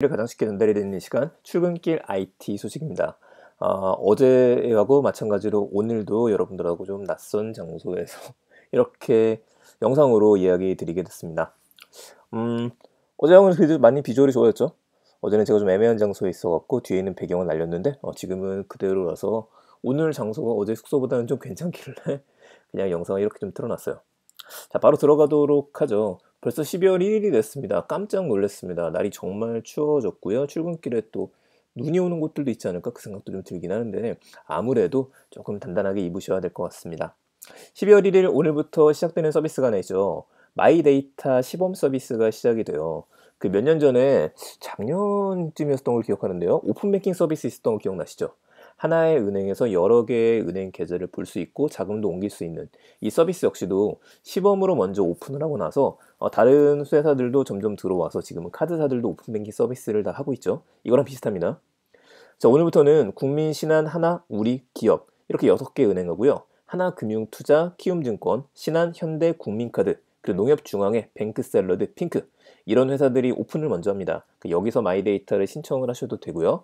를 가장 쉽게 전달이 되는 시간 출근길 IT 소식입니다. 어제하고 마찬가지로 오늘도 여러분들하고 좀 낯선 장소에서 이렇게 영상으로 이야기 드리게 됐습니다. 어제하고는 그래도 많이 비주얼이 좋아졌죠. 어제는 제가 좀 애매한 장소에 있어갖고 뒤에 있는 배경을 날렸는데 지금은 그대로라서 오늘 장소가 어제 숙소보다는 좀 괜찮길래 그냥 영상을 이렇게 좀 틀어놨어요. 자, 바로 들어가도록 하죠. 벌써 12월 1일이 됐습니다. 깜짝 놀랐습니다. 날이 정말 추워졌고요. 출근길에 또 눈이 오는 곳들도 있지 않을까 그 생각도 좀 들긴 하는데 아무래도 조금 단단하게 입으셔야 될 것 같습니다. 12월 1일 오늘부터 시작되는 서비스가 하나 있죠. 마이데이터 시범 서비스가 시작이 돼요. 그 몇 년 전에 작년쯤이었던 걸 기억하는데요. 오픈뱅킹 서비스 있었던 거 기억나시죠? 하나의 은행에서 여러 개의 은행 계좌를 볼 수 있고 자금도 옮길 수 있는 이 서비스 역시도 시범으로 먼저 오픈을 하고 나서 다른 회사들도 점점 들어와서 지금은 카드사들도 오픈뱅킹 서비스를 다 하고 있죠. 이거랑 비슷합니다. 자, 오늘부터는 국민, 신한, 하나, 우리, 기업 이렇게 6개 은행하고요. 하나금융투자, 키움증권, 신한, 현대, 국민카드, 그리고 농협중앙회, 뱅크샐러드, 핑크 이런 회사들이 오픈을 먼저 합니다. 여기서 마이데이터를 신청을 하셔도 되고요.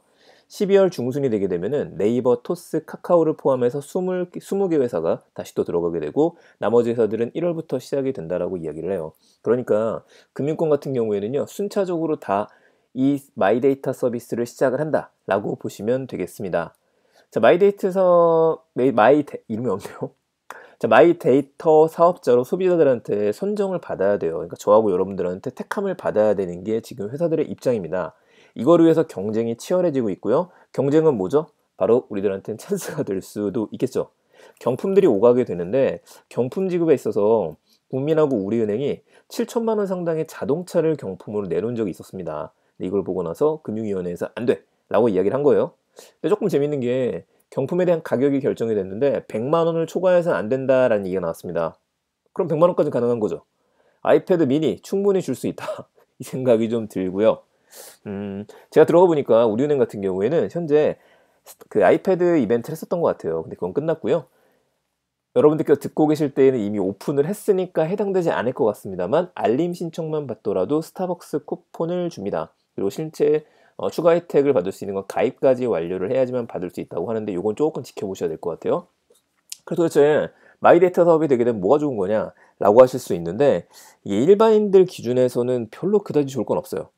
12월 중순이 되게 되면은 네이버, 토스, 카카오를 포함해서 20개 회사가 다시 또 들어가게 되고 나머지 회사들은 1월부터 시작이 된다라고 이야기를 해요. 그러니까 금융권 같은 경우에는요. 순차적으로 다 이 마이데이터 서비스를 시작을 한다라고 보시면 되겠습니다. 자, 이름이 없네요. 자, 마이데이터 사업자로 소비자들한테 선정을 받아야 돼요. 그러니까 저하고 여러분들한테 택함을 받아야 되는 게 지금 회사들의 입장입니다. 이거를 위해서 경쟁이 치열해지고 있고요. 경쟁은 뭐죠? 바로 우리들한테는 찬스가 될 수도 있겠죠. 경품들이 오가게 되는데 경품 지급에 있어서 국민하고 우리은행이 7천만 원 상당의 자동차를 경품으로 내놓은 적이 있었습니다. 이걸 보고 나서 금융위원회에서 안 돼! 라고 이야기를 한 거예요. 근데 조금 재밌는 게 경품에 대한 가격이 결정이 됐는데 100만 원을 초과해서는 안 된다라는 얘기가 나왔습니다. 그럼 100만 원까지 가능한 거죠. 아이패드 미니 충분히 줄 수 있다. 이 생각이 좀 들고요. 제가 들어가 보니까 우리은행 같은 경우에는 현재 그 아이패드 이벤트를 했었던 것 같아요. 근데 그건 끝났고요. 여러분들께서 듣고 계실 때에는 이미 오픈을 했으니까 해당되지 않을 것 같습니다만 알림 신청만 받더라도 스타벅스 쿠폰을 줍니다. 그리고 실제 추가 혜택을 받을 수 있는 건 가입까지 완료를 해야지만 받을 수 있다고 하는데 이건 조금 지켜보셔야 될 것 같아요. 그래서 도대체 마이데이터 사업이 되게 되면 뭐가 좋은 거냐 라고 하실 수 있는데 이게 일반인들 기준에서는 별로 그다지 좋을 건 없어요.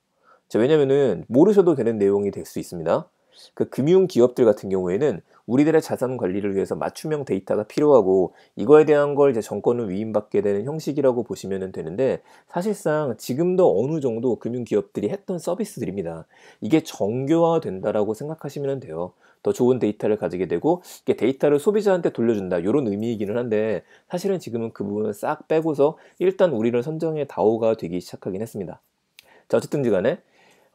자, 왜냐면은 모르셔도 되는 내용이 될 수 있습니다. 그 금융 기업들 같은 경우에는 우리들의 자산 관리를 위해서 맞춤형 데이터가 필요하고 이거에 대한 걸 이제 정권을 위임받게 되는 형식이라고 보시면 되는데 사실상 지금도 어느 정도 금융 기업들이 했던 서비스들입니다. 이게 정교화 된다라고 생각하시면 돼요. 더 좋은 데이터를 가지게 되고 이게 데이터를 소비자한테 돌려준다 이런 의미이기는 한데 사실은 지금은 그 부분을 싹 빼고서 일단 우리를 선정의 다오가 되기 시작하긴 했습니다. 자, 어쨌든지 간에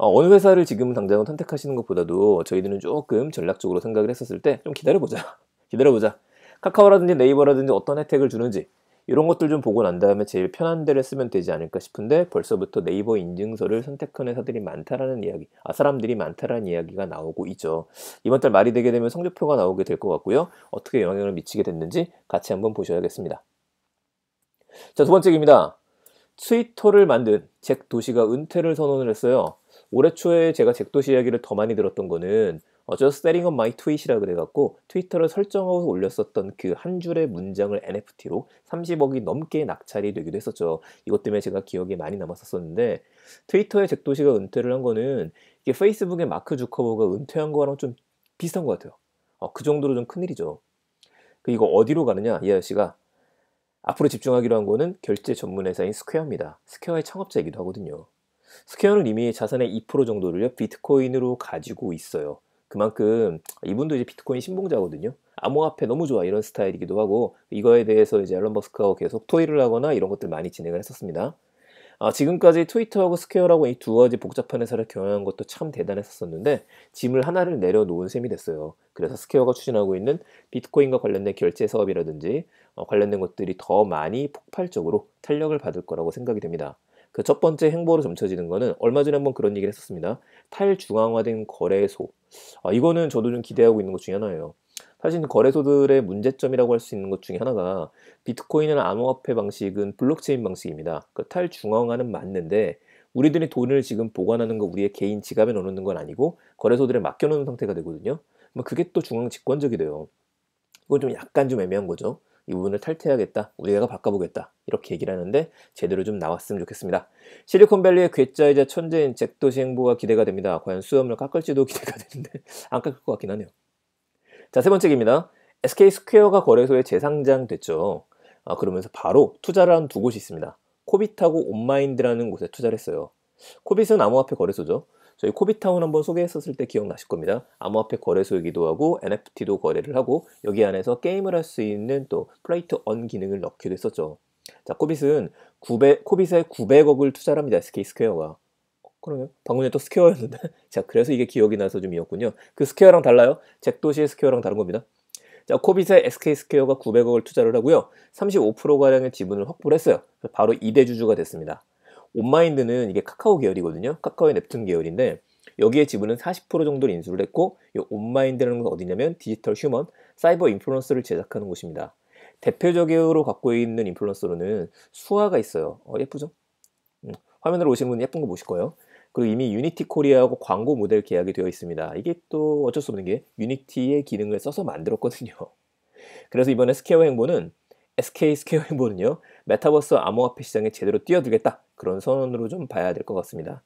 어느 회사를 지금 당장은 선택하시는 것보다도 저희들은 조금 전략적으로 생각을 했었을 때 좀 기다려보자. 기다려보자. 카카오라든지 네이버라든지 어떤 혜택을 주는지 이런 것들 좀 보고 난 다음에 제일 편한 데를 쓰면 되지 않을까 싶은데 벌써부터 네이버 인증서를 선택한 회사들이 많다라는 이야기, 사람들이 많다라는 이야기가 나오고 있죠. 이번 달 말이 되게 되면 성적표가 나오게 될 것 같고요. 어떻게 영향을 미치게 됐는지 같이 한번 보셔야겠습니다. 자, 두 번째 입니다. 트위터를 만든 잭 도시가 은퇴를 선언을 했어요. 올해 초에 제가 잭 도시 이야기를 더 많이 들었던 거는 Just Setting Up My Tweet이라 그래갖고 트위터를 설정하고 올렸었던 그 한 줄의 문장을 NFT로 30억이 넘게 낙찰이 되기도 했었죠. 이것 때문에 제가 기억에 많이 남았었는데 트위터의 잭 도시가 은퇴를 한 거는 이게 페이스북의 마크 주커버가 은퇴한 거랑 좀 비슷한 것 같아요. 그 정도로 좀 큰일이죠. 이거 어디로 가느냐 이 아저씨가 앞으로 집중하기로 한 거는 결제 전문 회사인 스퀘어입니다. 스퀘어의 창업자이기도 하거든요. 스퀘어는 이미 자산의 2% 정도를요 비트코인으로 가지고 있어요. 그만큼 이분도 이제 비트코인 신봉자거든요. 암호화폐 너무 좋아 이런 스타일이기도 하고 이거에 대해서 이제 앨런 머스크하고 계속 토의를 하거나 이런 것들 많이 진행을 했었습니다. 지금까지 트위터하고 스퀘어라고 이 두 가지 복잡한 회사를 경영한 것도 참 대단했었는데 짐을 하나를 내려놓은 셈이 됐어요. 그래서 스퀘어가 추진하고 있는 비트코인과 관련된 결제 사업이라든지 관련된 것들이 더 많이 폭발적으로 탄력을 받을 거라고 생각이 됩니다. 그 첫 번째 행보로 점쳐지는 거는 얼마 전에 한번 그런 얘기를 했었습니다. 탈중앙화된 거래소. 이거는 저도 좀 기대하고 있는 것 중에 하나예요. 사실 거래소들의 문제점이라고 할 수 있는 것 중에 하나가 비트코인이나 암호화폐 방식은 블록체인 방식입니다. 그 탈중앙화는 맞는데 우리들이 돈을 지금 보관하는 거 우리의 개인 지갑에 넣는 건 아니고 거래소들에 맡겨놓는 상태가 되거든요. 뭐 그게 또 중앙 집권적이 돼요. 이건 좀 약간 좀 애매한 거죠. 이 부분을 탈퇴하겠다, 우리가 바꿔보겠다 이렇게 얘기를 하는데 제대로 좀 나왔으면 좋겠습니다. 실리콘밸리의 괴짜이자 천재인 잭도시 행보가 기대가 됩니다. 과연 수염을 깎을지도 기대가 되는데 안 깎을 것 같긴 하네요. 자, 세 번째 기입니다. SK스퀘어가 거래소에 재상장됐죠. 그러면서 바로 투자를 한 두 곳이 있습니다. 코빗하고 온마인드라는 곳에 투자를 했어요. 코빗은 암호화폐 거래소죠. 저희 코빗타운 한번 소개했었을 때 기억나실 겁니다. 암호화폐 거래소이기도 하고 NFT도 거래를 하고 여기 안에서 게임을 할 수 있는 또 플레이트 언 기능을 넣기도 했었죠. 자, 코빗은 코빗에 900억을 투자를 합니다. SK스퀘어가. 그러면 방금 전에 또 스퀘어였는데 자, 그래서 이게 기억이 나서 좀 이었군요. 그 스퀘어랑 달라요. 잭도시의 스퀘어랑 다른 겁니다. 자, 코빗에 SK스퀘어가 900억을 투자를 하고요. 35%가량의 지분을 확보를 했어요. 바로 2대 주주가 됐습니다. 온마인드는 이게 카카오 계열이거든요. 카카오의 넵튠 계열인데 여기에 지분은 40% 정도를 인수를 했고 이 온마인드라는 건 어디냐면 디지털 휴먼, 사이버 인플루언서를 제작하는 곳입니다. 대표적으로 갖고 있는 인플루언서로는 수아가 있어요. 예쁘죠? 화면으로 오시는 분 예쁜 거 보실 거예요. 그리고 이미 유니티 코리아하고 광고 모델 계약이 되어 있습니다. 이게 또 어쩔 수 없는 게 유니티의 기능을 써서 만들었거든요. 그래서 이번에 SK 스퀘어 행보는요, 메타버스 암호화폐 시장에 제대로 뛰어들겠다. 그런 선언으로 좀 봐야 될 것 같습니다.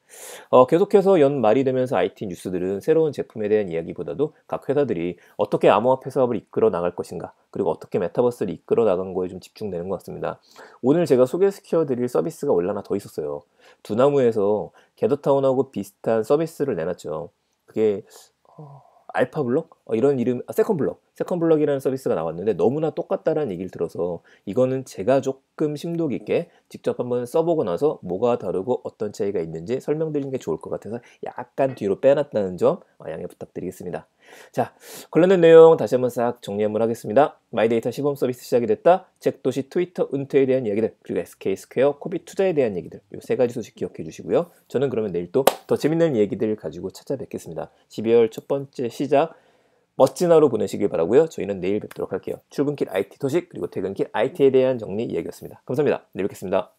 계속해서 연말이 되면서 IT 뉴스들은 새로운 제품에 대한 이야기보다도 각 회사들이 어떻게 암호화폐 사업을 이끌어 나갈 것인가, 그리고 어떻게 메타버스를 이끌어 나간 거에 좀 집중되는 것 같습니다. 오늘 제가 소개시켜 드릴 서비스가 원래 하나 더 있었어요. 두나무에서 게더타운하고 비슷한 서비스를 내놨죠. 그게 알파블럭? 이런 이름, 세컨블럭이라는 서비스가 나왔는데 너무나 똑같다라는 얘기를 들어서 이거는 제가 조금 심도 깊게 직접 한번 써보고 나서 뭐가 다르고 어떤 차이가 있는지 설명드리는 게 좋을 것 같아서 약간 뒤로 빼놨다는 점 양해 부탁드리겠습니다. 자, 관련된 내용 다시 한번 싹 정리 한번 하겠습니다. 마이데이터 시범 서비스 시작이 됐다. 잭도시 트위터 은퇴에 대한 이야기들, 그리고 SK스퀘어 코빗 투자에 대한 얘기들, 이 세 가지 소식 기억해 주시고요. 저는 그러면 내일 또 더 재밌는 얘기들 가지고 찾아뵙겠습니다. 12월 첫 번째 시작 멋진 하루 보내시길 바라고요. 저희는 내일 뵙도록 할게요. 출근길 IT 소식 그리고 퇴근길 IT에 대한 정리 이야기였습니다. 감사합니다. 내일 뵙겠습니다.